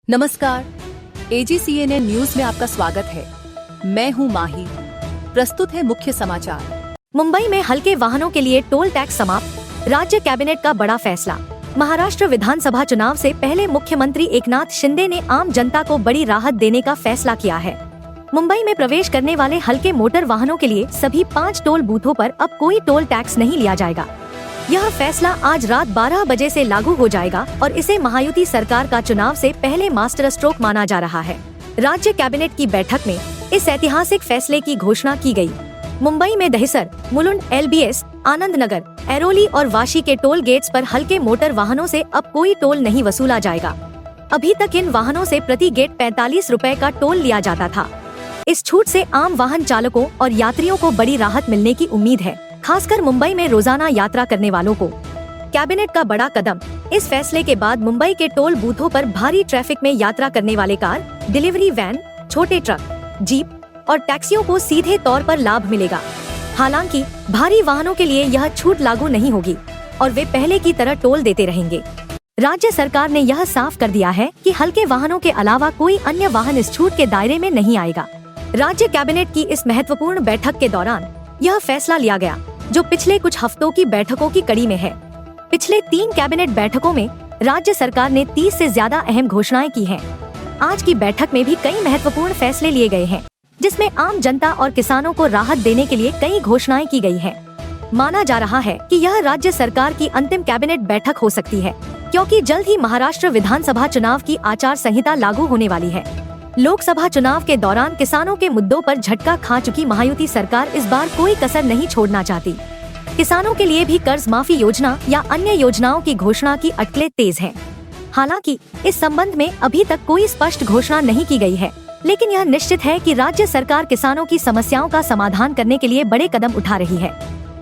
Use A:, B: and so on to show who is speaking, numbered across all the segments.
A: नमस्कार, AGCNN news में आपका स्वागत है। मैं हूं माही। प्रस्तुत है मुख्य समाचार।
B: मुंबई में हल्के वाहनों के लिए टोल टैक्स समाप्त, राज्य कैबिनेट का बड़ा फैसला। महाराष्ट्र विधानसभा चुनाव से पहले मुख्यमंत्री एकनाथ शिंदे ने आम जनता को बड़ी राहत देने का फैसला किया है। मुंबई में प्रवेश करने वाले हल्के मोटर वाहनों के लिए सभी 5 टोल बूथों पर अब कोई टोल टैक्स नहीं लिया जाएगा। यह फैसला आज रात 12 बजे से लागू हो जाएगा और इसे महायुति सरकार का चुनाव से पहले मास्टर स्ट्रोक माना जा रहा है। राज्य कैबिनेट की बैठक में इस ऐतिहासिक फैसले की घोषणा की गई। मुंबई में दहिसर, मुलुंड, LBS, आनंद नगर, ऐरोली और वाशी के टोल गेट्स पर हल्के मोटर वाहनों से अब कोई टोल नहीं वसूला जाएगा। अभी तक इन वाहनों से प्रति गेट 45 रुपए का टोल लिया जाता था। इस छूट से आम वाहन चालकों और यात्रियों को बड़ी राहत मिलने की उम्मीद है, खासकर मुंबई में रोजाना यात्रा करने वालों को। कैबिनेट का बड़ा कदम। इस फैसले के बाद मुंबई के टोल बूथों पर भारी ट्रैफिक में यात्रा करने वाले कार, डिलीवरी वैन, छोटे ट्रक, जीप और टैक्सियों को सीधे तौर पर लाभ मिलेगा। हालांकि भारी वाहनों के लिए यह छूट लागू नहीं होगी और वे पहले की तरह टोल देते रहेंगे। राज्य सरकार ने यह साफ कर दिया है कि हल्के वाहनों के अलावा कोई अन्य वाहन इस छूट के दायरे में नहीं आएगा। राज्य कैबिनेट की इस महत्वपूर्ण बैठक के दौरान यह फैसला लिया गया, जो पिछले कुछ हफ्तों की बैठकों की कड़ी में है। पिछले 3 कैबिनेट बैठकों में राज्य सरकार ने 30 से ज्यादा अहम घोषणाएं की हैं। आज की बैठक में भी कई महत्वपूर्ण फैसले लिए गए हैं, जिसमें आम जनता और किसानों को राहत देने के लिए कई घोषणाएं की गई हैं। माना जा रहा है कि यह राज्य सरकार की अंतिम कैबिनेट बैठक हो सकती है, क्योंकि जल्द ही महाराष्ट्र विधानसभा चुनाव की आचार संहिता लागू होने वाली है। लोकसभा चुनाव के दौरान किसानों के मुद्दों पर झटका खा चुकी महायुति सरकार इस बार कोई कसर नहीं छोड़ना चाहती। किसानों के लिए भी कर्ज माफी योजना या अन्य योजनाओं की घोषणा की अटकलें तेज हैं। हालांकि इस संबंध में अभी तक कोई स्पष्ट घोषणा नहीं की गई है, लेकिन यह निश्चित है कि राज्य सरकार किसानों की समस्याओं का समाधान करने के लिए बड़े कदम उठा रही है।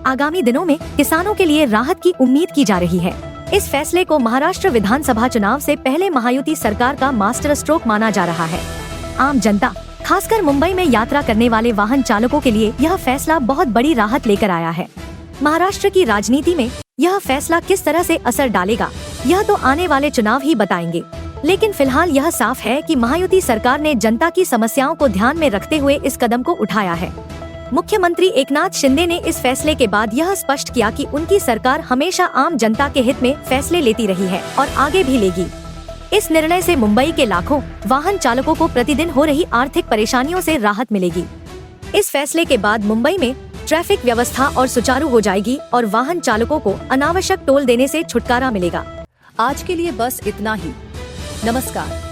B: आगामी दिनों में किसानों के लिए राहत की उम्मीद की जा रही है। इस फैसले को महाराष्ट्र विधानसभा चुनाव से पहले महायुति सरकार का मास्टर स्ट्रोक माना जा रहा है। आम जनता, खासकर मुंबई में यात्रा करने वाले वाहन चालकों के लिए यह फैसला बहुत बड़ी राहत लेकर आया है। महाराष्ट्र की राजनीति में यह फैसला किस तरह से असर डालेगा, यह तो आने वाले चुनाव ही बताएंगे। लेकिन फिलहाल यह साफ है कि महायुति सरकार ने जनता की समस्याओं को ध्यान में रखते हुए इस कदम को उठाया है। मुख्यमंत्री एकनाथ शिंदे ने इस फैसले के बाद यह स्पष्ट किया कि उनकी सरकार हमेशा आम जनता के हित में फैसले लेती रही है और आगे भी लेगी। इस निर्णय से मुंबई के लाखों वाहन चालकों को प्रतिदिन हो रही आर्थिक परेशानियों से राहत मिलेगी। इस फैसले के बाद मुंबई में ट्रैफिक व्यवस्था और सुचारू हो जाएगी और वाहन चालकों को अनावश्यक टोल देने से छुटकारा मिलेगा।
A: आज के लिए बस इतना ही। नमस्कार।